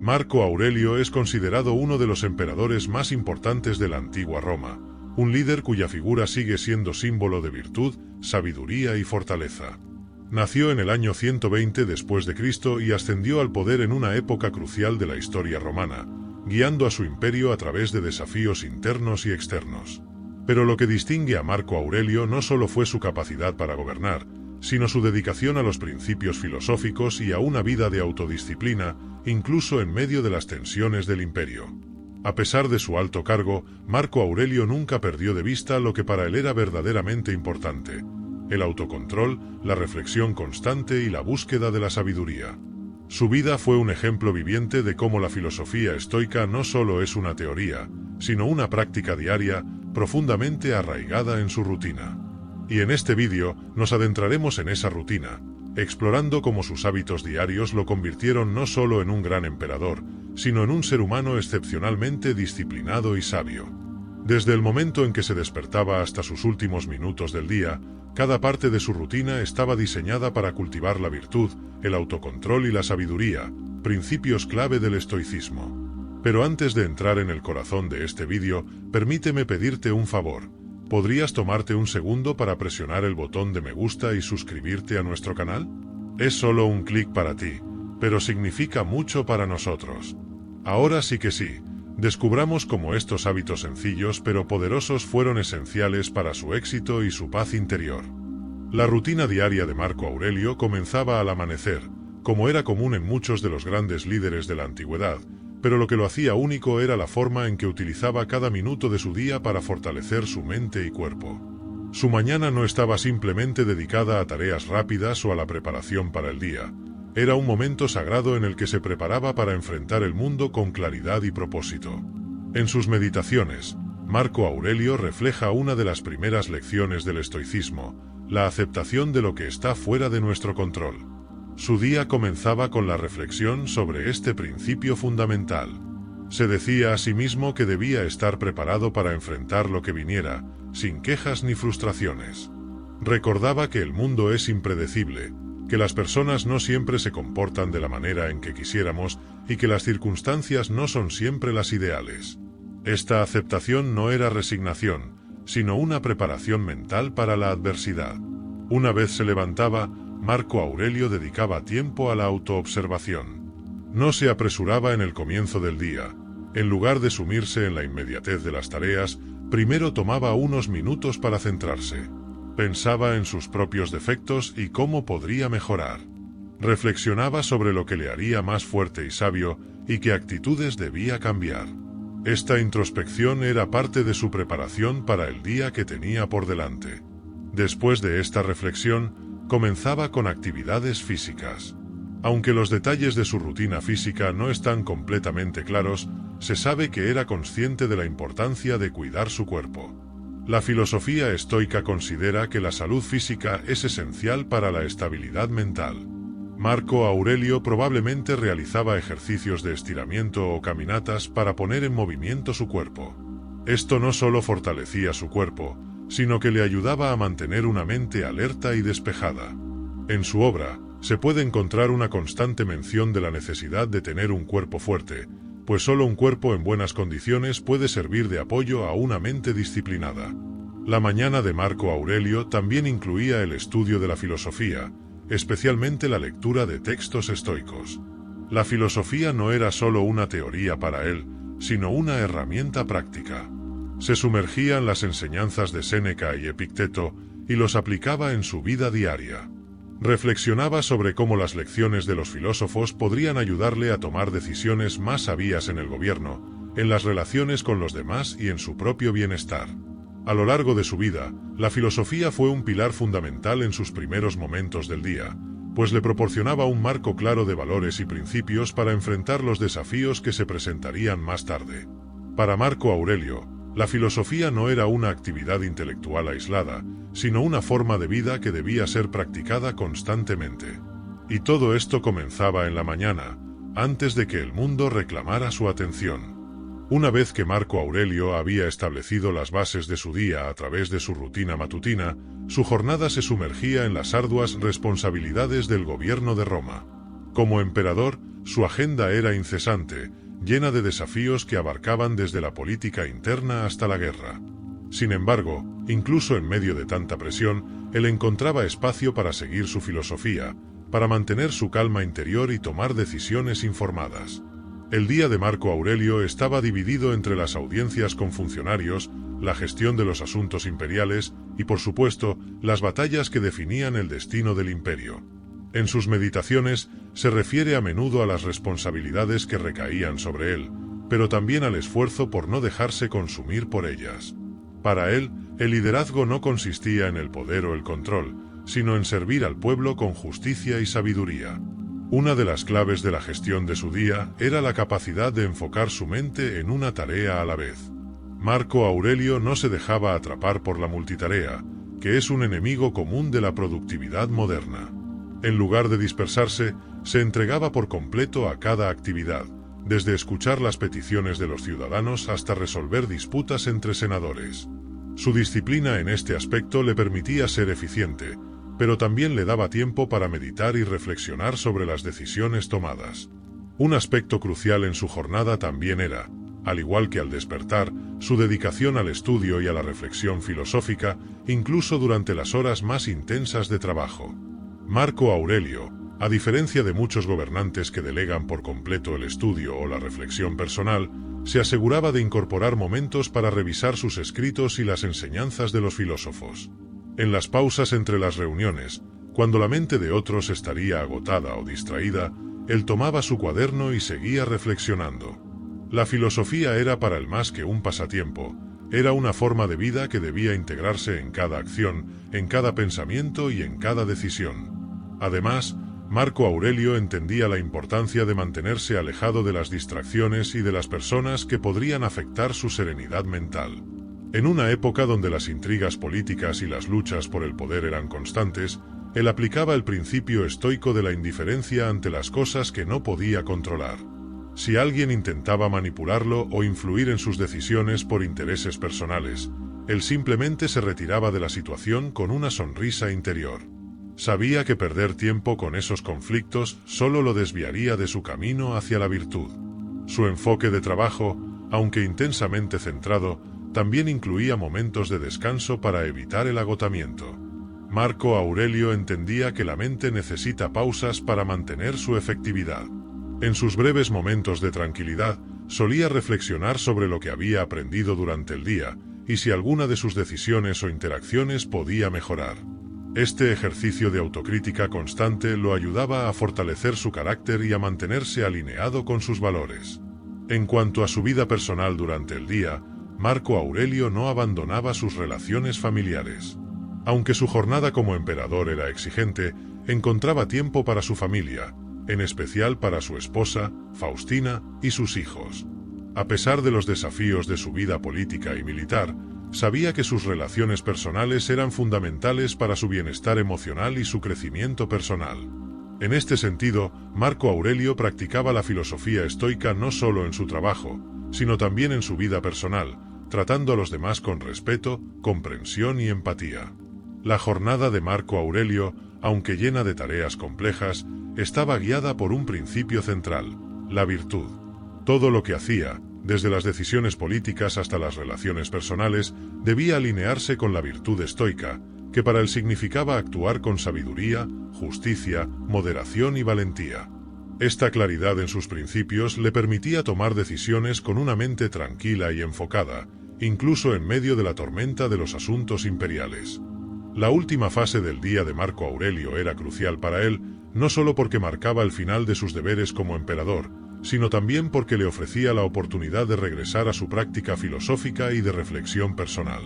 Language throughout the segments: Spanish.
Marco Aurelio es considerado uno de los emperadores más importantes de la antigua Roma, un líder cuya figura sigue siendo símbolo de virtud, sabiduría y fortaleza. Nació en el año 120 después de Cristo y ascendió al poder en una época crucial de la historia romana, guiando a su imperio a través de desafíos internos y externos. Pero lo que distingue a Marco Aurelio no solo fue su capacidad para gobernar, sino su dedicación a los principios filosóficos y a una vida de autodisciplina, incluso en medio de las tensiones del imperio. A pesar de su alto cargo, Marco Aurelio nunca perdió de vista lo que para él era verdaderamente importante: el autocontrol, la reflexión constante y la búsqueda de la sabiduría. Su vida fue un ejemplo viviente de cómo la filosofía estoica no solo es una teoría, sino una práctica diaria, profundamente arraigada en su rutina. Y en este vídeo, nos adentraremos en esa rutina, explorando cómo sus hábitos diarios lo convirtieron no solo en un gran emperador, sino en un ser humano excepcionalmente disciplinado y sabio. Desde el momento en que se despertaba hasta sus últimos minutos del día, cada parte de su rutina estaba diseñada para cultivar la virtud, el autocontrol y la sabiduría, principios clave del estoicismo. Pero antes de entrar en el corazón de este vídeo, permíteme pedirte un favor. ¿Podrías tomarte un segundo para presionar el botón de me gusta y suscribirte a nuestro canal? Es solo un clic para ti, pero significa mucho para nosotros. Ahora sí que sí, descubramos cómo estos hábitos sencillos pero poderosos fueron esenciales para su éxito y su paz interior. La rutina diaria de Marco Aurelio comenzaba al amanecer, como era común en muchos de los grandes líderes de la antigüedad, pero lo que lo hacía único era la forma en que utilizaba cada minuto de su día para fortalecer su mente y cuerpo. Su mañana no estaba simplemente dedicada a tareas rápidas o a la preparación para el día. Era un momento sagrado en el que se preparaba para enfrentar el mundo con claridad y propósito. En sus meditaciones, Marco Aurelio refleja una de las primeras lecciones del estoicismo: la aceptación de lo que está fuera de nuestro control. Su día comenzaba con la reflexión sobre este principio fundamental. Se decía a sí mismo que debía estar preparado para enfrentar lo que viniera, sin quejas ni frustraciones. Recordaba que el mundo es impredecible, que las personas no siempre se comportan de la manera en que quisiéramos y que las circunstancias no son siempre las ideales. Esta aceptación no era resignación, sino una preparación mental para la adversidad. Una vez se levantaba, Marco Aurelio dedicaba tiempo a la autoobservación. No se apresuraba en el comienzo del día. En lugar de sumirse en la inmediatez de las tareas, primero tomaba unos minutos para centrarse. Pensaba en sus propios defectos y cómo podría mejorar. Reflexionaba sobre lo que le haría más fuerte y sabio, y qué actitudes debía cambiar. Esta introspección era parte de su preparación para el día que tenía por delante. Después de esta reflexión, comenzaba con actividades físicas. Aunque los detalles de su rutina física no están completamente claros, se sabe que era consciente de la importancia de cuidar su cuerpo. La filosofía estoica considera que la salud física es esencial para la estabilidad mental. Marco Aurelio probablemente realizaba ejercicios de estiramiento o caminatas para poner en movimiento su cuerpo. Esto no solo fortalecía su cuerpo, sino que le ayudaba a mantener una mente alerta y despejada. En su obra, se puede encontrar una constante mención de la necesidad de tener un cuerpo fuerte, pues solo un cuerpo en buenas condiciones puede servir de apoyo a una mente disciplinada. La mañana de Marco Aurelio también incluía el estudio de la filosofía, especialmente la lectura de textos estoicos. La filosofía no era solo una teoría para él, sino una herramienta práctica. Se sumergía en las enseñanzas de Séneca y Epicteto y los aplicaba en su vida diaria. Reflexionaba sobre cómo las lecciones de los filósofos podrían ayudarle a tomar decisiones más sabias en el gobierno, en las relaciones con los demás y en su propio bienestar. A lo largo de su vida, la filosofía fue un pilar fundamental en sus primeros momentos del día, pues le proporcionaba un marco claro de valores y principios para enfrentar los desafíos que se presentarían más tarde. Para Marco Aurelio, la filosofía no era una actividad intelectual aislada, sino una forma de vida que debía ser practicada constantemente. Y todo esto comenzaba en la mañana, antes de que el mundo reclamara su atención. Una vez que Marco Aurelio había establecido las bases de su día a través de su rutina matutina, su jornada se sumergía en las arduas responsabilidades del gobierno de Roma. Como emperador, su agenda era incesante, llena de desafíos que abarcaban desde la política interna hasta la guerra. Sin embargo, incluso en medio de tanta presión, él encontraba espacio para seguir su filosofía, para mantener su calma interior y tomar decisiones informadas. El día de Marco Aurelio estaba dividido entre las audiencias con funcionarios, la gestión de los asuntos imperiales y, por supuesto, las batallas que definían el destino del imperio. En sus meditaciones se refiere a menudo a las responsabilidades que recaían sobre él, pero también al esfuerzo por no dejarse consumir por ellas. Para él, el liderazgo no consistía en el poder o el control, sino en servir al pueblo con justicia y sabiduría. Una de las claves de la gestión de su día era la capacidad de enfocar su mente en una tarea a la vez. Marco Aurelio no se dejaba atrapar por la multitarea, que es un enemigo común de la productividad moderna. En lugar de dispersarse, se entregaba por completo a cada actividad, desde escuchar las peticiones de los ciudadanos hasta resolver disputas entre senadores. Su disciplina en este aspecto le permitía ser eficiente, pero también le daba tiempo para meditar y reflexionar sobre las decisiones tomadas. Un aspecto crucial en su jornada también era, al igual que al despertar, su dedicación al estudio y a la reflexión filosófica, incluso durante las horas más intensas de trabajo. Marco Aurelio, a diferencia de muchos gobernantes que delegan por completo el estudio o la reflexión personal, se aseguraba de incorporar momentos para revisar sus escritos y las enseñanzas de los filósofos. En las pausas entre las reuniones, cuando la mente de otros estaría agotada o distraída, él tomaba su cuaderno y seguía reflexionando. La filosofía era para él más que un pasatiempo, era una forma de vida que debía integrarse en cada acción, en cada pensamiento y en cada decisión. Además, Marco Aurelio entendía la importancia de mantenerse alejado de las distracciones y de las personas que podrían afectar su serenidad mental. En una época donde las intrigas políticas y las luchas por el poder eran constantes, él aplicaba el principio estoico de la indiferencia ante las cosas que no podía controlar. Si alguien intentaba manipularlo o influir en sus decisiones por intereses personales, él simplemente se retiraba de la situación con una sonrisa interior. Sabía que perder tiempo con esos conflictos solo lo desviaría de su camino hacia la virtud. Su enfoque de trabajo, aunque intensamente centrado, también incluía momentos de descanso para evitar el agotamiento. Marco Aurelio entendía que la mente necesita pausas para mantener su efectividad. En sus breves momentos de tranquilidad, solía reflexionar sobre lo que había aprendido durante el día, y si alguna de sus decisiones o interacciones podía mejorar. Este ejercicio de autocrítica constante lo ayudaba a fortalecer su carácter y a mantenerse alineado con sus valores. En cuanto a su vida personal durante el día, Marco Aurelio no abandonaba sus relaciones familiares. Aunque su jornada como emperador era exigente, encontraba tiempo para su familia, en especial para su esposa, Faustina, y sus hijos. A pesar de los desafíos de su vida política y militar, sabía que sus relaciones personales eran fundamentales para su bienestar emocional y su crecimiento personal. En este sentido, Marco Aurelio practicaba la filosofía estoica no solo en su trabajo, sino también en su vida personal, tratando a los demás con respeto, comprensión y empatía. La jornada de Marco Aurelio, aunque llena de tareas complejas, estaba guiada por un principio central, la virtud. Todo lo que hacía, desde las decisiones políticas hasta las relaciones personales, debía alinearse con la virtud estoica, que para él significaba actuar con sabiduría, justicia, moderación y valentía. Esta claridad en sus principios le permitía tomar decisiones con una mente tranquila y enfocada, incluso en medio de la tormenta de los asuntos imperiales. La última fase del día de Marco Aurelio era crucial para él, no solo porque marcaba el final de sus deberes como emperador, sino también porque le ofrecía la oportunidad de regresar a su práctica filosófica y de reflexión personal.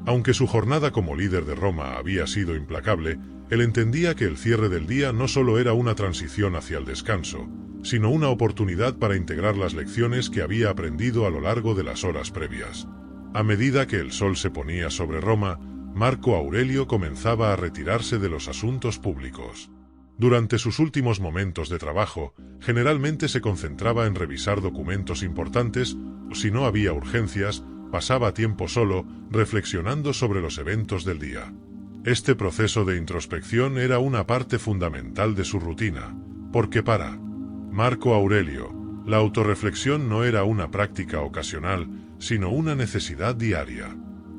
Aunque su jornada como líder de Roma había sido implacable, él entendía que el cierre del día no solo era una transición hacia el descanso, sino una oportunidad para integrar las lecciones que había aprendido a lo largo de las horas previas. A medida que el sol se ponía sobre Roma, Marco Aurelio comenzaba a retirarse de los asuntos públicos. Durante sus últimos momentos de trabajo, generalmente se concentraba en revisar documentos importantes, o si no había urgencias, pasaba tiempo solo, reflexionando sobre los eventos del día. Este proceso de introspección era una parte fundamental de su rutina, porque para Marco Aurelio. La autorreflexión no era una práctica ocasional, sino una necesidad diaria.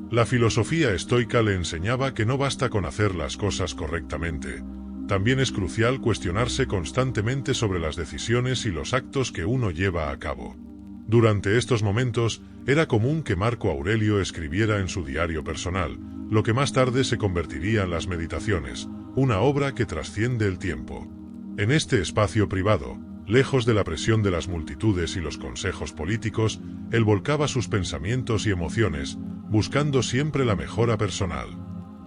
La filosofía estoica le enseñaba que no basta con hacer las cosas correctamente. También es crucial cuestionarse constantemente sobre las decisiones y los actos que uno lleva a cabo. Durante estos momentos, era común que Marco Aurelio escribiera en su diario personal, lo que más tarde se convertiría en las Meditaciones, una obra que trasciende el tiempo. En este espacio privado, lejos de la presión de las multitudes y los consejos políticos, él volcaba sus pensamientos y emociones, buscando siempre la mejora personal.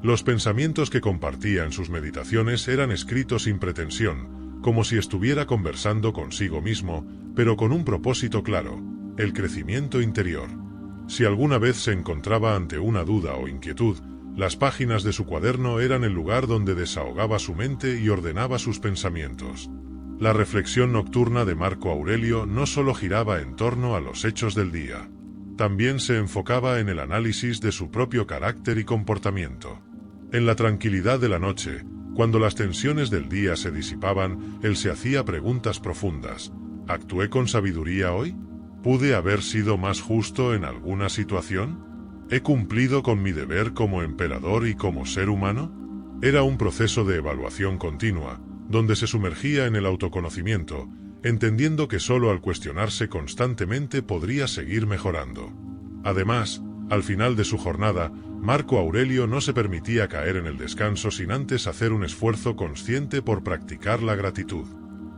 Los pensamientos que compartía en sus meditaciones eran escritos sin pretensión, como si estuviera conversando consigo mismo, pero con un propósito claro: el crecimiento interior. Si alguna vez se encontraba ante una duda o inquietud, las páginas de su cuaderno eran el lugar donde desahogaba su mente y ordenaba sus pensamientos. La reflexión nocturna de Marco Aurelio no solo giraba en torno a los hechos del día. También se enfocaba en el análisis de su propio carácter y comportamiento. En la tranquilidad de la noche, cuando las tensiones del día se disipaban, él se hacía preguntas profundas. ¿Actué con sabiduría hoy? ¿Pude haber sido más justo en alguna situación? ¿He cumplido con mi deber como emperador y como ser humano? Era un proceso de evaluación continua, donde se sumergía en el autoconocimiento, entendiendo que solo al cuestionarse constantemente podría seguir mejorando. Además, al final de su jornada, Marco Aurelio no se permitía caer en el descanso sin antes hacer un esfuerzo consciente por practicar la gratitud.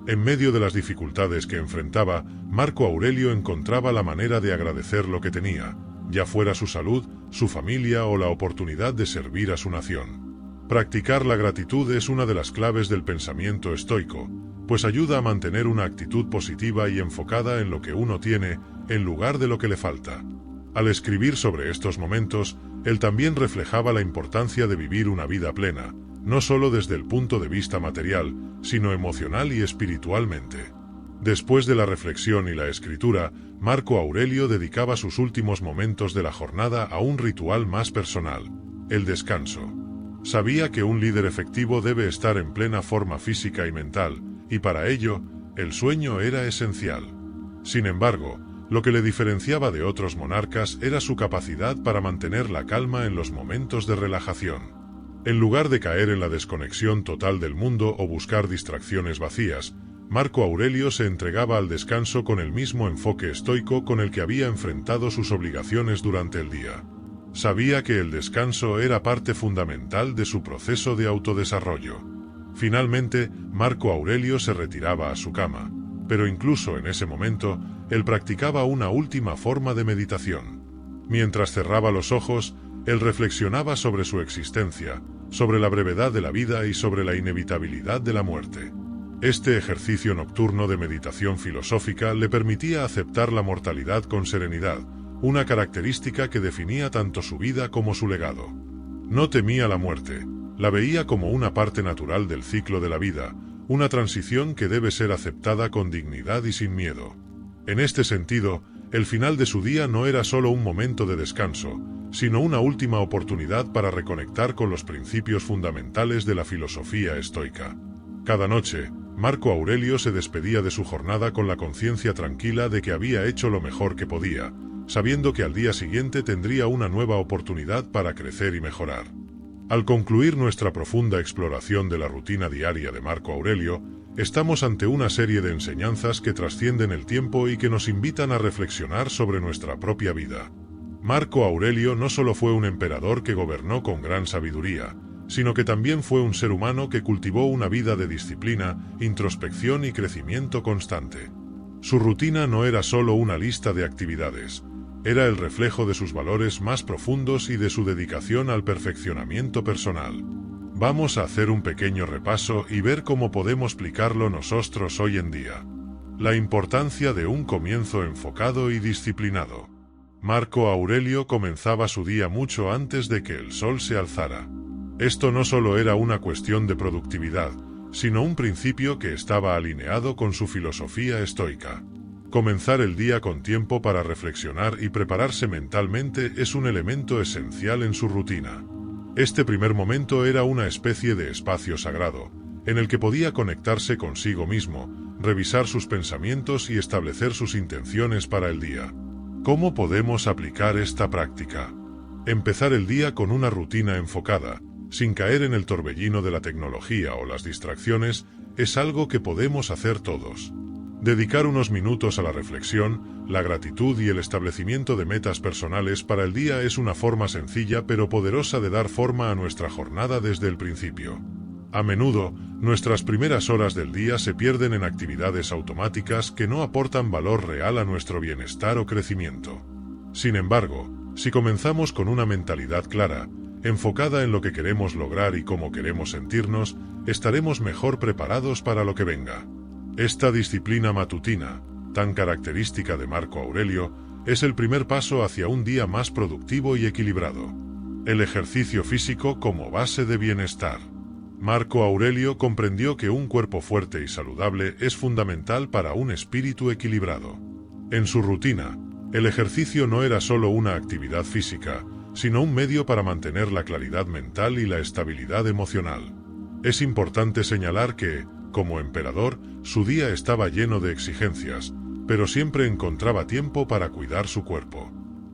En medio de las dificultades que enfrentaba, Marco Aurelio encontraba la manera de agradecer lo que tenía, ya fuera su salud, su familia o la oportunidad de servir a su nación. Practicar la gratitud es una de las claves del pensamiento estoico, pues ayuda a mantener una actitud positiva y enfocada en lo que uno tiene, en lugar de lo que le falta. Al escribir sobre estos momentos, él también reflejaba la importancia de vivir una vida plena, no solo desde el punto de vista material, sino emocional y espiritualmente. Después de la reflexión y la escritura, Marco Aurelio dedicaba sus últimos momentos de la jornada a un ritual más personal: el descanso. Sabía que un líder efectivo debe estar en plena forma física y mental, y para ello, el sueño era esencial. Sin embargo, lo que le diferenciaba de otros monarcas era su capacidad para mantener la calma en los momentos de relajación. En lugar de caer en la desconexión total del mundo o buscar distracciones vacías, Marco Aurelio se entregaba al descanso con el mismo enfoque estoico con el que había enfrentado sus obligaciones durante el día. Sabía que el descanso era parte fundamental de su proceso de autodesarrollo. Finalmente, Marco Aurelio se retiraba a su cama, pero incluso en ese momento, él practicaba una última forma de meditación. Mientras cerraba los ojos, él reflexionaba sobre su existencia, sobre la brevedad de la vida y sobre la inevitabilidad de la muerte. Este ejercicio nocturno de meditación filosófica le permitía aceptar la mortalidad con serenidad, una característica que definía tanto su vida como su legado. No temía la muerte, la veía como una parte natural del ciclo de la vida, una transición que debe ser aceptada con dignidad y sin miedo. En este sentido, el final de su día no era solo un momento de descanso, sino una última oportunidad para reconectar con los principios fundamentales de la filosofía estoica. Cada noche, Marco Aurelio se despedía de su jornada con la conciencia tranquila de que había hecho lo mejor que podía, sabiendo que al día siguiente tendría una nueva oportunidad para crecer y mejorar. Al concluir nuestra profunda exploración de la rutina diaria de Marco Aurelio, estamos ante una serie de enseñanzas que trascienden el tiempo y que nos invitan a reflexionar sobre nuestra propia vida. Marco Aurelio no solo fue un emperador que gobernó con gran sabiduría, sino que también fue un ser humano que cultivó una vida de disciplina, introspección y crecimiento constante. Su rutina no era solo una lista de actividades, era el reflejo de sus valores más profundos y de su dedicación al perfeccionamiento personal. Vamos a hacer un pequeño repaso y ver cómo podemos aplicarlo nosotros hoy en día. La importancia de un comienzo enfocado y disciplinado. Marco Aurelio comenzaba su día mucho antes de que el sol se alzara. Esto no solo era una cuestión de productividad, sino un principio que estaba alineado con su filosofía estoica. Comenzar el día con tiempo para reflexionar y prepararse mentalmente es un elemento esencial en su rutina. Este primer momento era una especie de espacio sagrado, en el que podía conectarse consigo mismo, revisar sus pensamientos y establecer sus intenciones para el día. ¿Cómo podemos aplicar esta práctica? Empezar el día con una rutina enfocada, sin caer en el torbellino de la tecnología o las distracciones, es algo que podemos hacer todos. Dedicar unos minutos a la reflexión, la gratitud y el establecimiento de metas personales para el día es una forma sencilla pero poderosa de dar forma a nuestra jornada desde el principio. A menudo, nuestras primeras horas del día se pierden en actividades automáticas que no aportan valor real a nuestro bienestar o crecimiento. Sin embargo, si comenzamos con una mentalidad clara, enfocada en lo que queremos lograr y cómo queremos sentirnos, estaremos mejor preparados para lo que venga. Esta disciplina matutina, tan característica de Marco Aurelio, es el primer paso hacia un día más productivo y equilibrado. El ejercicio físico como base de bienestar. Marco Aurelio comprendió que un cuerpo fuerte y saludable es fundamental para un espíritu equilibrado. En su rutina, el ejercicio no era solo una actividad física, sino un medio para mantener la claridad mental y la estabilidad emocional. Es importante señalar que, como emperador, su día estaba lleno de exigencias, pero siempre encontraba tiempo para cuidar su cuerpo.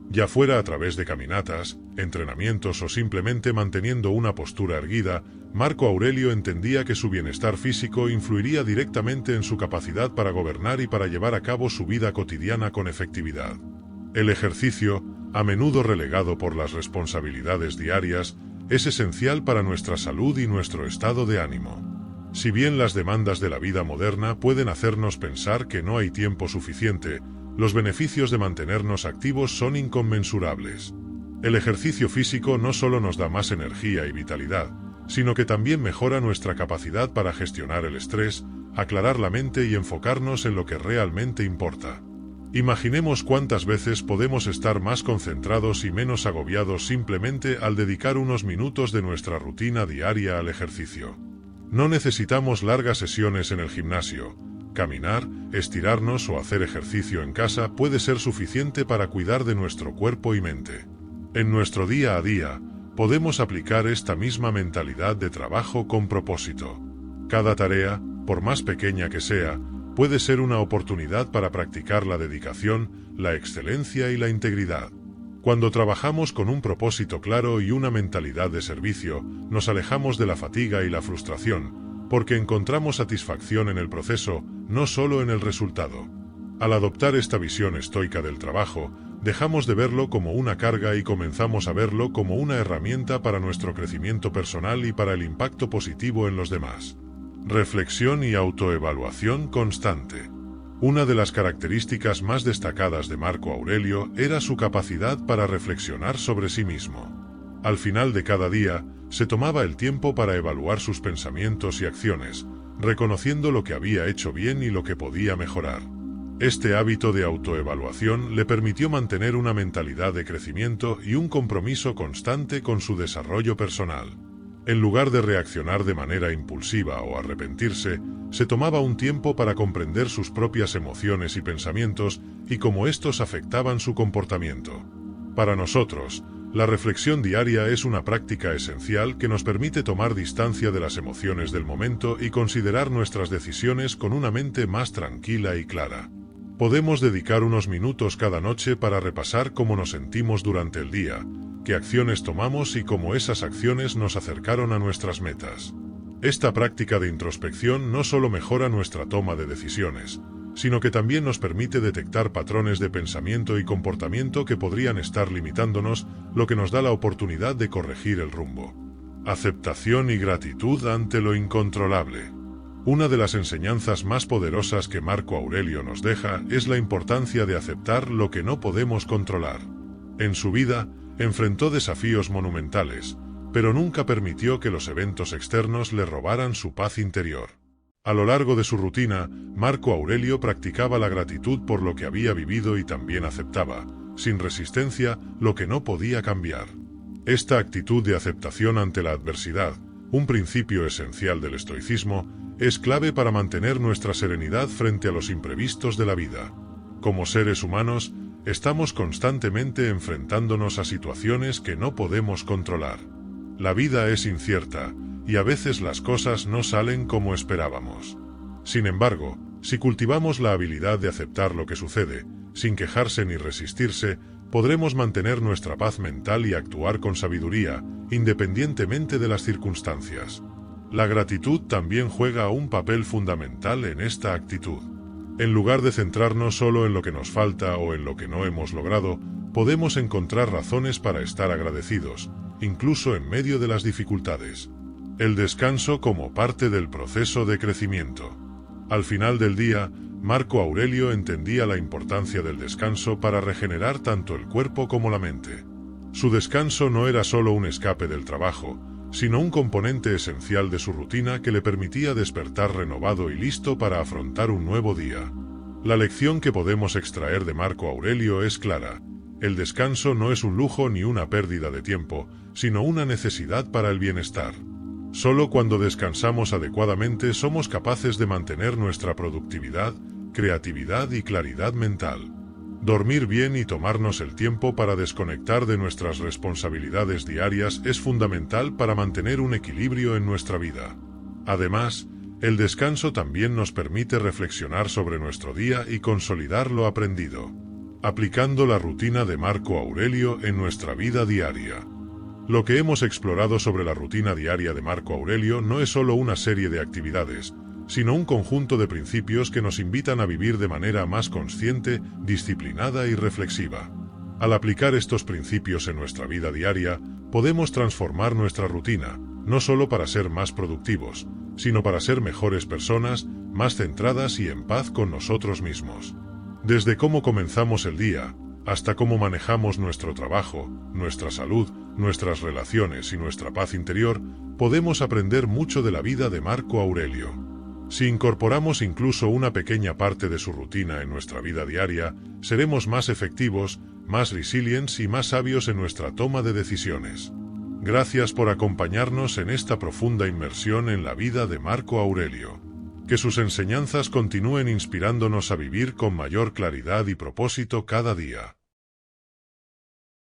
Ya fuera a través de caminatas, entrenamientos o simplemente manteniendo una postura erguida, Marco Aurelio entendía que su bienestar físico influiría directamente en su capacidad para gobernar y para llevar a cabo su vida cotidiana con efectividad. El ejercicio, a menudo relegado por las responsabilidades diarias, es esencial para nuestra salud y nuestro estado de ánimo. Si bien las demandas de la vida moderna pueden hacernos pensar que no hay tiempo suficiente, los beneficios de mantenernos activos son inconmensurables. El ejercicio físico no solo nos da más energía y vitalidad, sino que también mejora nuestra capacidad para gestionar el estrés, aclarar la mente y enfocarnos en lo que realmente importa. Imaginemos cuántas veces podemos estar más concentrados y menos agobiados simplemente al dedicar unos minutos de nuestra rutina diaria al ejercicio. No necesitamos largas sesiones en el gimnasio. Caminar, estirarnos o hacer ejercicio en casa puede ser suficiente para cuidar de nuestro cuerpo y mente. En nuestro día a día, podemos aplicar esta misma mentalidad de trabajo con propósito. Cada tarea, por más pequeña que sea, puede ser una oportunidad para practicar la dedicación, la excelencia y la integridad. Cuando trabajamos con un propósito claro y una mentalidad de servicio, nos alejamos de la fatiga y la frustración, porque encontramos satisfacción en el proceso, no solo en el resultado. Al adoptar esta visión estoica del trabajo, dejamos de verlo como una carga y comenzamos a verlo como una herramienta para nuestro crecimiento personal y para el impacto positivo en los demás. Reflexión y autoevaluación constante. Una de las características más destacadas de Marco Aurelio era su capacidad para reflexionar sobre sí mismo. Al final de cada día, se tomaba el tiempo para evaluar sus pensamientos y acciones, reconociendo lo que había hecho bien y lo que podía mejorar. Este hábito de autoevaluación le permitió mantener una mentalidad de crecimiento y un compromiso constante con su desarrollo personal. En lugar de reaccionar de manera impulsiva o arrepentirse, se tomaba un tiempo para comprender sus propias emociones y pensamientos y cómo estos afectaban su comportamiento. Para nosotros, la reflexión diaria es una práctica esencial que nos permite tomar distancia de las emociones del momento y considerar nuestras decisiones con una mente más tranquila y clara. Podemos dedicar unos minutos cada noche para repasar cómo nos sentimos durante el día, qué acciones tomamos y cómo esas acciones nos acercaron a nuestras metas. Esta práctica de introspección no solo mejora nuestra toma de decisiones, sino que también nos permite detectar patrones de pensamiento y comportamiento que podrían estar limitándonos, lo que nos da la oportunidad de corregir el rumbo. Aceptación y gratitud ante lo incontrolable. Una de las enseñanzas más poderosas que Marco Aurelio nos deja es la importancia de aceptar lo que no podemos controlar. En su vida, enfrentó desafíos monumentales, pero nunca permitió que los eventos externos le robaran su paz interior. A lo largo de su rutina, Marco Aurelio practicaba la gratitud por lo que había vivido y también aceptaba, sin resistencia, lo que no podía cambiar. Esta actitud de aceptación ante la adversidad, un principio esencial del estoicismo, es clave para mantener nuestra serenidad frente a los imprevistos de la vida. Como seres humanos, estamos constantemente enfrentándonos a situaciones que no podemos controlar. La vida es incierta, y a veces las cosas no salen como esperábamos. Sin embargo, Si cultivamos la habilidad de aceptar lo que sucede, sin quejarse ni resistirse, podremos mantener nuestra paz mental y actuar con sabiduría, independientemente de las circunstancias. La gratitud también juega un papel fundamental en esta actitud. En lugar de centrarnos solo en lo que nos falta o en lo que no hemos logrado, podemos encontrar razones para estar agradecidos, incluso en medio de las dificultades. El descanso como parte del proceso de crecimiento. Al final del día, Marco Aurelio entendía la importancia del descanso para regenerar tanto el cuerpo como la mente. Su descanso no era solo un escape del trabajo, sino un componente esencial de su rutina que le permitía despertar renovado y listo para afrontar un nuevo día. La lección que podemos extraer de Marco Aurelio es clara. El descanso no es un lujo ni una pérdida de tiempo, sino una necesidad para el bienestar. Solo cuando descansamos adecuadamente somos capaces de mantener nuestra productividad, creatividad y claridad mental. Dormir bien y tomarnos el tiempo para desconectar de nuestras responsabilidades diarias es fundamental para mantener un equilibrio en nuestra vida. Además, el descanso también nos permite reflexionar sobre nuestro día y consolidar lo aprendido, aplicando la rutina de Marco Aurelio en nuestra vida diaria. Lo que hemos explorado sobre la rutina diaria de Marco Aurelio no es solo una serie de actividades, sino un conjunto de principios que nos invitan a vivir de manera más consciente, disciplinada y reflexiva. Al aplicar estos principios en nuestra vida diaria, podemos transformar nuestra rutina, no solo para ser más productivos, sino para ser mejores personas, más centradas y en paz con nosotros mismos. Desde cómo comenzamos el día, hasta cómo manejamos nuestro trabajo, nuestra salud, nuestras relaciones y nuestra paz interior, podemos aprender mucho de la vida de Marco Aurelio. Si incorporamos incluso una pequeña parte de su rutina en nuestra vida diaria, seremos más efectivos, más resilientes y más sabios en nuestra toma de decisiones. Gracias por acompañarnos en esta profunda inmersión en la vida de Marco Aurelio. Que sus enseñanzas continúen inspirándonos a vivir con mayor claridad y propósito cada día.